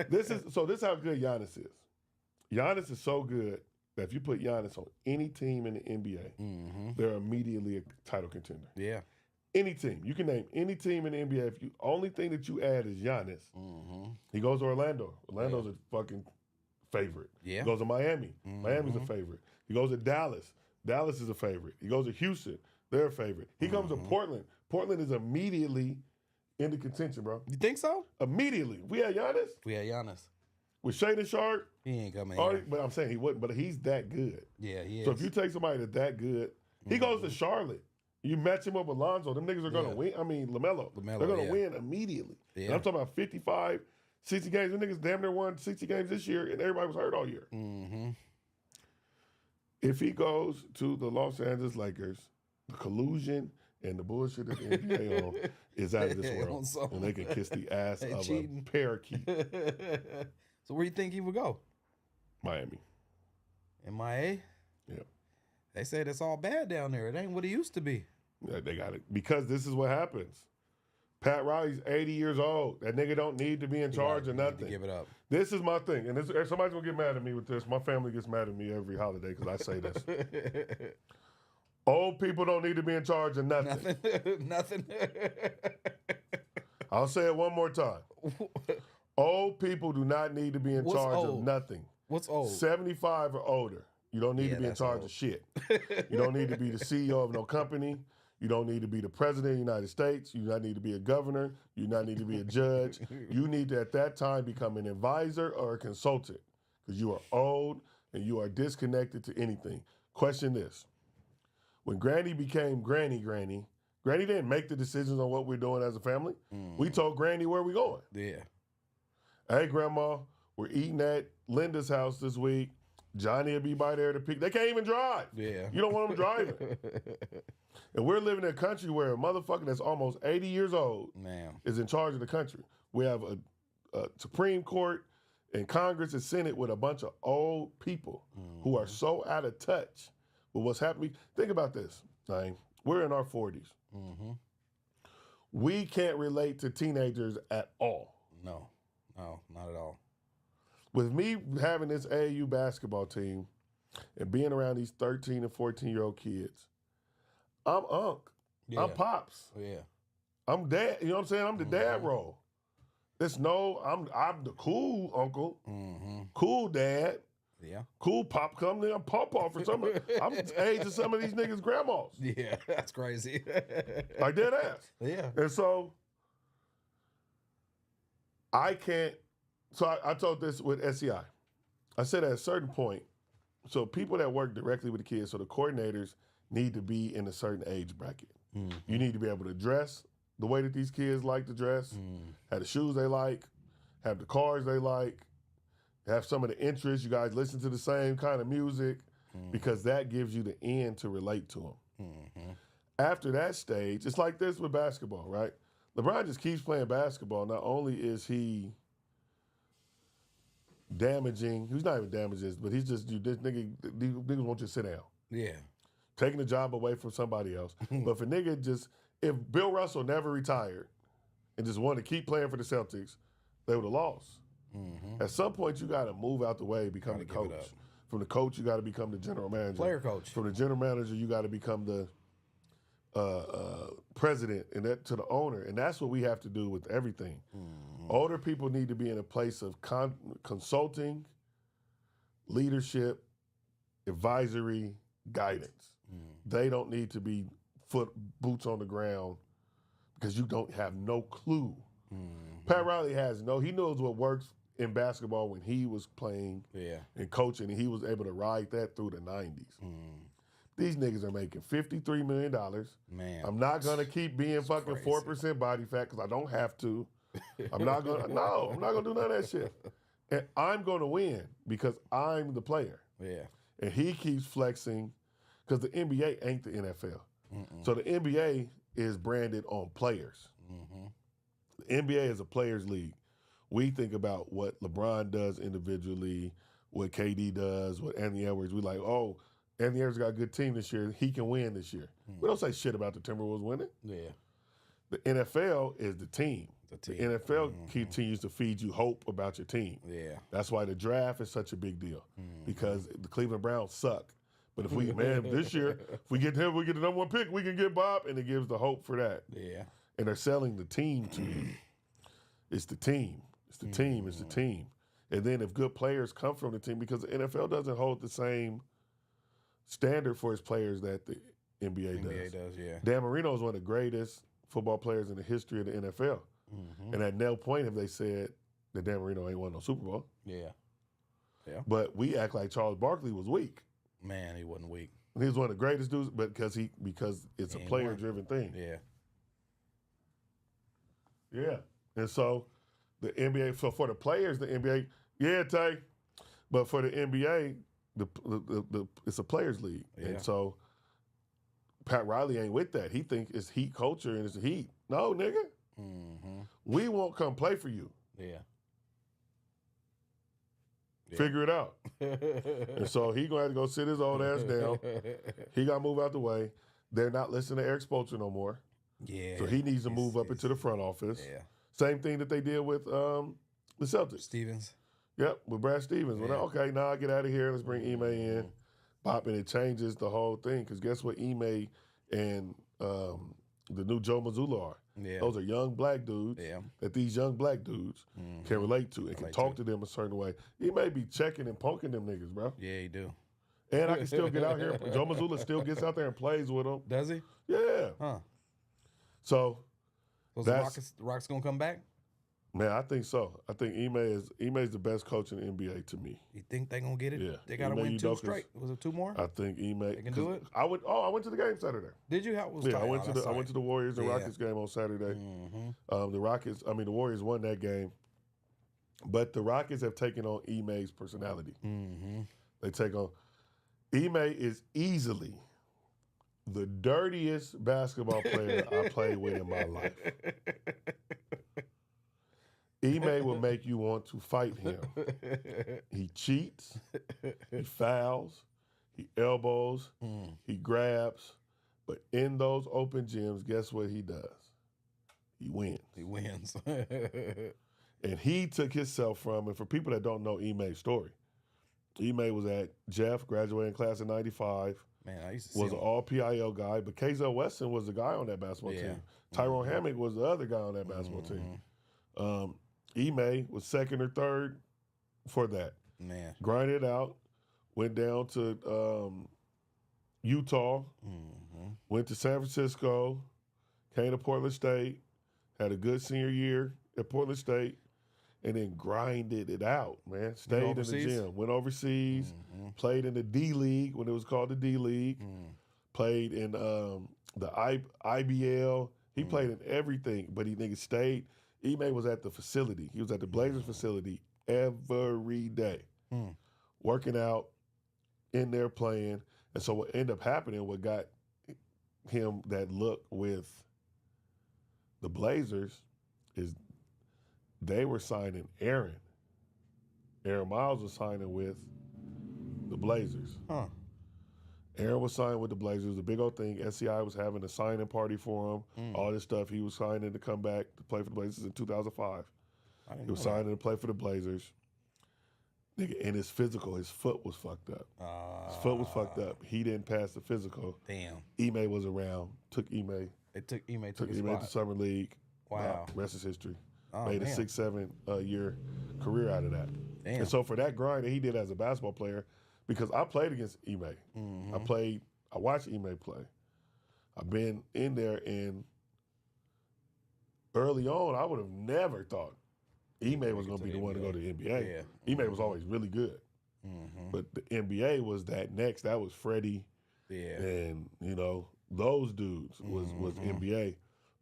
This is how good Giannis is. Giannis is so good that if you put Giannis on any team in the NBA, they're immediately a title contender. Yeah. Any team. You can name any team in the NBA. If you only thing that you add is Giannis, he goes to Orlando. Orlando's a fucking favorite. Yeah. He goes to Miami. Miami's a favorite. He goes to Dallas. Dallas is a favorite. He goes to Houston. They're a favorite. He comes to Portland. Portland is immediately in the contention, bro. You think so? Immediately. We had Giannis. We had Giannis. With Shaden Sharp. He ain't coming here. But I'm saying he wouldn't. But he's that good. Yeah, he is. So if you take somebody that's that good, he goes to Charlotte. You match him up with Lonzo. Them niggas are going to win. I mean, LaMelo. They're going to win immediately. Yeah. And I'm talking about 55, 60 games. Them niggas damn near won 60 games this year, and everybody was hurt all year. If he goes to the Los Angeles Lakers, the collusion and the bullshit that the NBA on is out of this world. And they can kiss the ass of cheating. A parakeet. So where do you think he would go? Miami. MIA? Yeah. They said it's all bad down there. It ain't what it used to be. Yeah, they got it. Because this is what happens. Pat Riley's 80 years old. That nigga don't need to be in charge of nothing. Give it up. This is my thing. And somebody's going to get mad at me with this. My family gets mad at me every holiday because I say this. Old people don't need to be in charge of nothing. Nothing. I'll say it one more time. Old people do not need to be in charge of nothing. What's old? 75 or older. You don't need to be in charge of shit. You don't need to be the CEO of no company. You don't need to be the president of the United States. You do not need to be a governor. You do not need to be a judge. You need to, at that time, become an advisor or a consultant because you are old and you are disconnected to anything. Question this. When Granny became Granny didn't make the decisions on what we're doing as a family. We told Granny where we're going. Yeah. Hey, Grandma, we're eating at Linda's house this week. Johnny will be by there to pick. They can't even drive. Yeah. You don't want them driving. And we're living in a country where a motherfucker that's almost 80 years old is in charge of the country. We have a Supreme Court and Congress and Senate with a bunch of old people who are so out of touch with what's happening. Think about this, man. We're in our 40s. We can't relate to teenagers at all. No, not at all. With me having this AAU basketball team and being around these 13 and 14-year-old kids, I'm Unc. Yeah. I'm Pops. Yeah. I'm Dad. You know what I'm saying? I'm the dad role. I'm the cool uncle, cool dad, cool pop. Come there, I'm Pawpaw for some. I'm the age of some of these niggas' grandmas. Yeah, that's crazy. Like dead ass. Yeah. And so I can't. So I told this with SEI. I said at a certain point, so people that work directly with the kids, so the coordinators need to be in a certain age bracket. You need to be able to dress the way that these kids like to dress, have the shoes they like, have the cars they like, have some of the interests. You guys listen to the same kind of music because that gives you the end to relate to them. After that stage, it's like this with basketball, right? LeBron just keeps playing basketball. Not only is he damaging, he's not even damaging, but he's just, these niggas want you to sit down. Yeah. Taking the job away from somebody else. But if a nigga if Bill Russell never retired and just wanted to keep playing for the Celtics, they would have lost. At some point, you got to move out the way, become the coach. From the coach, you got to become the general manager. Player coach. From the general manager, you got to become the president, and that to the owner. And that's what we have to do with everything. Older people need to be in a place of consulting, leadership, advisory, guidance. They don't need to be boots on the ground because you don't have no clue. Pat Riley he knows what works in basketball when he was playing and coaching, and he was able to ride that through the 90s. These niggas are making $53 million. Man. I'm not going to keep being fucking crazy. 4% body fat because I don't have to. I'm not going to do none of that shit. And I'm going to win because I'm the player. Yeah. And he keeps flexing because the NBA ain't the NFL. So the NBA is branded on players. The NBA is a players' league. We think about what LeBron does individually, what KD does, what Anthony Edwards. We like, oh, Anthony Edwards got a good team this year. He can win this year. We don't say shit about the Timberwolves winning. Yeah. The NFL is the team. The NFL continues to feed you hope about your team. Yeah. That's why the draft is such a big deal because the Cleveland Browns suck. But if we, this year, if we get him, we get the number 1 pick, we can get Bob, and it gives the hope for that. Yeah. And they're selling the team to you. It's the team. It's the team. It's the team. And then if good players come from the team, because the NFL doesn't hold the same standard for its players that the NBA does. NBA does, yeah. Dan Marino is one of the greatest football players in the history of the NFL. And at no point have they said that Dan Marino ain't won no Super Bowl. Yeah. Yeah. But we act like Charles Barkley was weak. Man, he wasn't weak. He was one of the greatest dudes, but because it's a He ain't player-driven thing. Yeah. Yeah. And so the NBA, so for the players, the NBA, yeah, Tay, but for the NBA, the it's a players' league. Yeah. And so Pat Riley ain't with that. He think it's heat culture and it's heat. No, nigga. We won't come play for you. Yeah. Figure it out. And so he gonna have to go sit his old ass down. He gotta move out the way. They're not listening to Eric Spoelstra no more. Yeah. So he needs to move up into the front office. Yeah. Same thing that they did with the Celtics. Stevens. Yep, with Brad Stevens. Yeah. Well, okay, now I get out of here. Let's bring Ime in. Pop, and it changes the whole thing. Because guess what Ime and the new Joe Mazzulla are? Yeah. Those are young black dudes that these young black dudes can relate to and can talk to them a certain way. He may be checking and poking them niggas, bro. Yeah, he do. And I can still get out here. Joe Mazzulla still gets out there and plays with them. Does he? Yeah. Huh. So the Rockets gonna come back? Man, I think so. I think Ime is the best coach in the NBA to me. You think they gonna get it? Yeah. They gotta win 2 straight. Was it 2 more? I think Ime can do it. I went to the game Saturday. Did you? How was I went to the Warriors and Rockets game on Saturday. The Warriors won that game, but the Rockets have taken on Ime's personality. They take on Ime is easily the dirtiest basketball player I played with in my life. Ime will make you want to fight him. He cheats, he fouls, he elbows, he grabs, but in those open gyms, guess what he does? He wins. He wins. And he took himself from, and for people that don't know Ime's story, Ime was at Jeff, graduating class in 95. Man, I used to was see an him. all-PIL guy, but Kazel Weston was the guy on that basketball team. Tyrone Hammock was the other guy on that basketball team. Ime was second or third for that. Man. Grinded out, went down to Utah, went to San Francisco, came to Portland State, had a good senior year at Portland State, and then grinded it out, man. Stayed in the gym, went overseas, played in the D League when it was called the D League, played in the IBL. He played in everything, but he nigga stayed. Ime was at the facility. He was at the Blazers facility every day, working out, in there playing. And so what ended up happening, what got him that look with the Blazers is they were signing Aaron. Aaron Miles was signing with the Blazers. Aaron was signed with the Blazers. It was a big old thing. SCI was having a signing party for him. All this stuff. He was signing to come back to play for the Blazers in 2005. He was signing to play for the Blazers. Nigga, and his physical, his foot was fucked up. His foot was fucked up. He didn't pass the physical. Damn. Ime was around. Took Ime. It took Ime To Summer League. Wow. Rest is history. Oh, Made a damn. 6-7 year career out of that. Damn. And so for that grind that he did as a basketball player, because I played against Ime. I watched Ime play. I've been in there, and early on, I would have never thought Ime was going to be the one to go to the NBA. Yeah. Ime was always really good. But the NBA was that next. That was Freddie. Yeah. And, those dudes was NBA.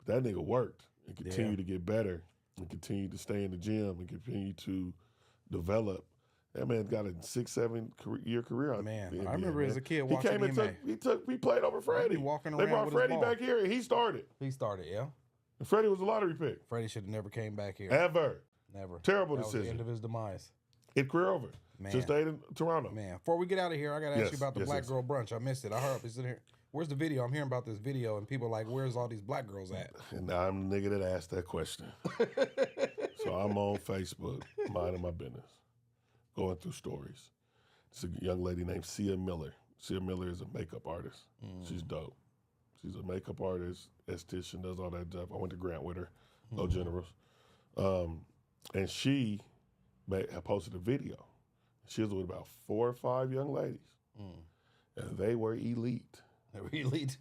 But that nigga worked and continued to get better and continued to stay in the gym and continue to develop. That man got a 6-7 year career on Man, the NBA, I remember as a kid he watching came and Ime. he played over Freddie. Walking They around brought with his Freddie ball. back here and he started. He started, yeah. And Freddie was a lottery pick. Freddie should have never came back here. Ever. Never. Terrible That was the decision. end of his demise. His career over. Man. Just stayed in Toronto. Man, before we get out of here, I got to ask Yes, you about the yes, Black yes. Girl Brunch. I missed it. I heard it's in here. Where's the video? I'm hearing about this video, and people are like, where's all these black girls at? And now I'm the nigga that asked that question. So I'm on Facebook, minding my business, going through stories. It's a young lady named Sia Miller. Sia Miller is a makeup artist. She's dope. She's a makeup artist, esthetician, does all that stuff. I went to Grant with her, no generals. And she had posted a video. She was with about 4 or 5 young ladies. And they were elite. They were elite.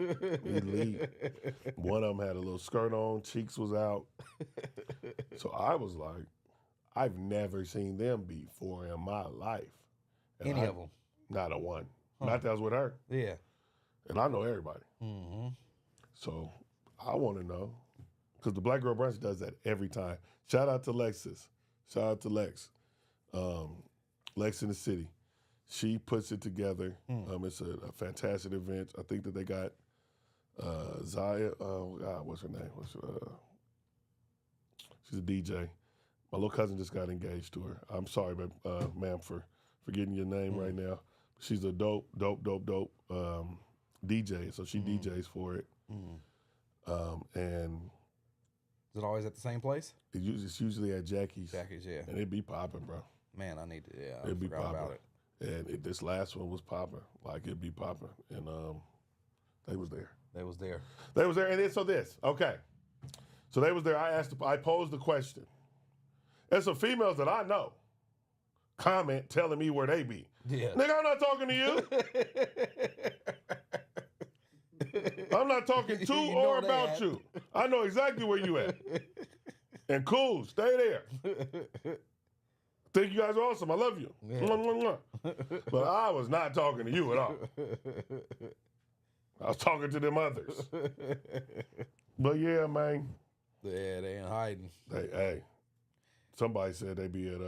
Elite. One of them had a little skirt on, cheeks was out. So I was like, I've never seen them before in my life. And Any of them? Not a one. Not that I was with her. Yeah. And I know everybody. So I want to know, because the Black Girl Brunch does that every time. Shout out to Lexus. Shout out to Lex. Lex in the city. She puts it together. It's a fantastic event. I think that they got Zaya. Oh God, what's her name? She's a DJ. My little cousin just got engaged to her. I'm sorry, ma'am, for forgetting your name right now. She's a dope DJ. So she DJs for it. And is it always at the same place? It's usually at Jackie's. Jackie's, yeah. And it be popping, bro. Man, I need to. Yeah, It'd be forgot about popping. it. And this last one was popping. Like, it'd be popping. And they was there. They was there. They was there. And then, okay. So they was there. I posed the question. And some females that I know comment telling me where they be. Yeah. Nigga, I'm not talking to you. I'm not talking to You know or where they about at. you. I know exactly where you at. And cool, stay there. Think you guys are awesome. I love you. Yeah. Mwah, mwah, mwah. But I was not talking to you at all. I was talking to them others. But yeah, man. Yeah, they ain't hiding. Hey, somebody said they be at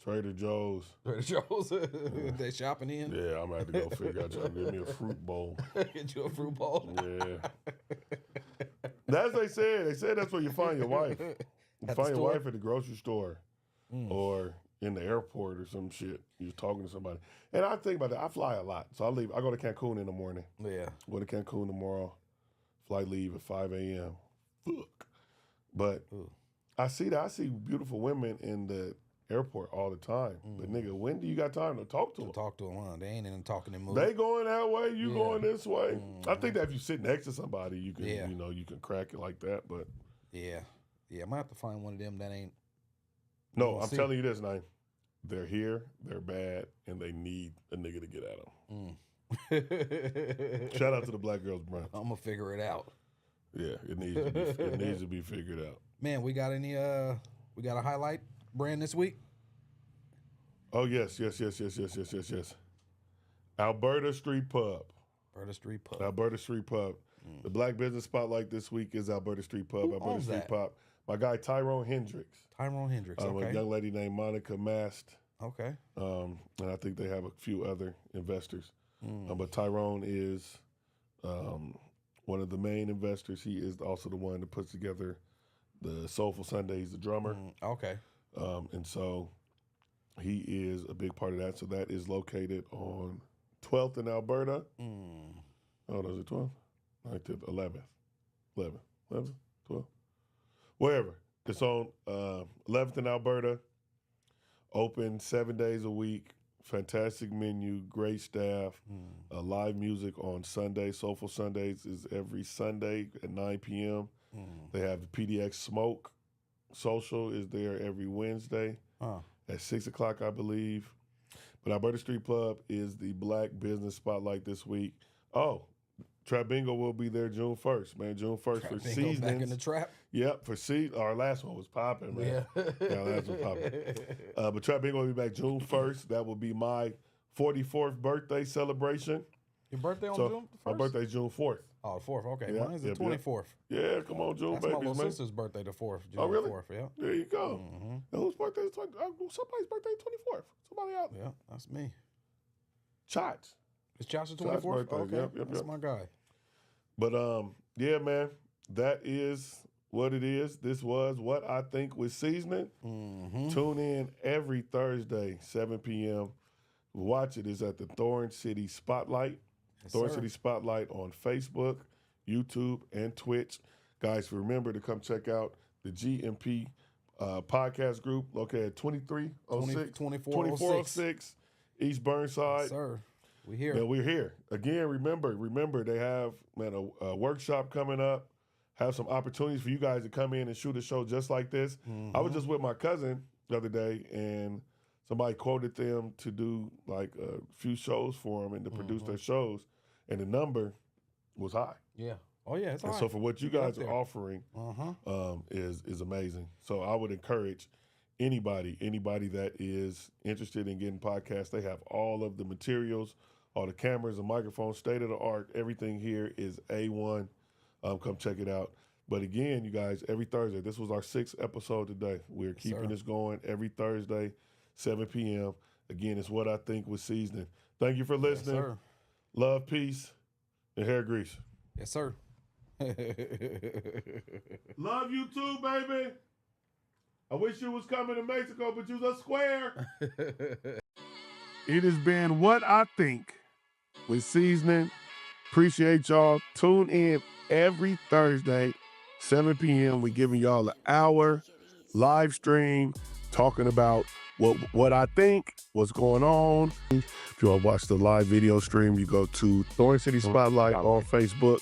Trader Joe's. Trader Joe's. They shopping in. Yeah, I'm gonna have to go figure out trying to get me a fruit bowl. Get you a fruit bowl. Yeah. That's what they said. They said that's where you find your wife. You find your wife at the grocery store or in the airport or some shit. You're talking to somebody. And I think about that. I fly a lot. So I go to Cancun in the morning. Yeah. Go to Cancun tomorrow. Flight leave at 5 a.m. Fuck. But I see beautiful women in the airport all the time. But nigga, when do you got time to talk to them? Talk to them, huh? They ain't in talking and moving. They going that way, you going this way. I think that if you sit next to somebody, you can you can crack it like that. But yeah, I might have to find one of them that ain't. no, I'm telling you this, Nine. They're here, they're bad, and they need a nigga to get at them. Shout out to the Black Girls Brunch. I'm gonna figure it out. Yeah, it needs to be figured out. Man, we got we got a highlight brand this week? Oh yes. Alberta Street Pub. Alberta Street Pub. The Black Business Spotlight this week is Alberta Street Pub. Who Alberta owns Street that? Pub. My guy Tyrone Hendricks. Okay. A young lady named Monica Mast. Okay. And I think they have a few other investors. But Tyrone is one of the main investors. He is also the one that puts together the Soulful Sundays, the drummer. Okay. And so he is a big part of that. So that is located on 12th in Alberta. Oh, is it 12th? 19th, 11th, 12th? Wherever. It's on 11th in Alberta. Open 7 days a week. Fantastic menu, great staff. Live music on Sunday. Soulful Sundays is every Sunday at 9 p.m. They have the PDX Smoke. Social is there every Wednesday at 6 o'clock, I believe. But Alberta Street Pub is the Black Business Spotlight this week. Oh, Trap Bingo will be there June 1st, man. June 1st for Seeznin. Back in the trap? Yep, for our last one was popping, man. Yeah, last one was popping. But Trap Bingo will be back June 1st. That will be my 44th birthday celebration. Your birthday on So, June 1st? My birthday's June 4th. Oh, the 4th. Okay. Yeah, Mine's the 24th. Yeah, come on, June That's babies, my little man. sister's birthday, the 4th. June Oh, really? 4th, yeah. There you go. And whose birthday is somebody's birthday is 24th. Somebody out there. Yeah, that's me. Shots. It's Josh's Shots 24th? birthday. Okay. Yep, That's my guy. But yeah, man, that is what it is. This was What I Think with Seeznin. Tune in every Thursday, 7 p.m. Watch it. It's at the Thorn City Spotlight. Thorn City Spotlight on Facebook, YouTube, and Twitch. Guys, remember to come check out the GMP podcast group located at 2406 East Burnside. Yes, sir. We're here. Man, we're here. Again, remember, they have a workshop coming up. Have some opportunities for you guys to come in and shoot a show just like this. I was just with my cousin the other day, and somebody quoted them to do like a few shows for them and to produce their shows, and the number was high. Yeah. Oh yeah, it's high. And so for what you guys are offering, is amazing. So I would encourage anybody that is interested in getting podcasts. They have all of the materials, all the cameras and microphones, state of the art. Everything here is A1. Come check it out. But again, you guys, every Thursday, this was our 6th episode today. We're keeping this going every Thursday, 7 p.m. Again, it's What I Think with Seeznin. Thank you for listening. Yes, sir. Love, peace, and hair grease. Yes, sir. Love you too, baby. I wish you was coming to Mexico, but you's a square. It has been What I Think with Seeznin. Appreciate y'all. Tune in every Thursday, 7 p.m. We're giving y'all an hour live stream talking about what I think, what's going on. If you want to watch the live video stream, you go to Thorn City Spotlight on Facebook.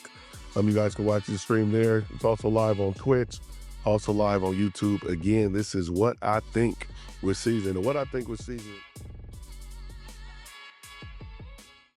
You guys can watch the stream there. It's also live on Twitch, also live on YouTube. Again, this is What I Think with Seeznin. And What I Think with Seeznin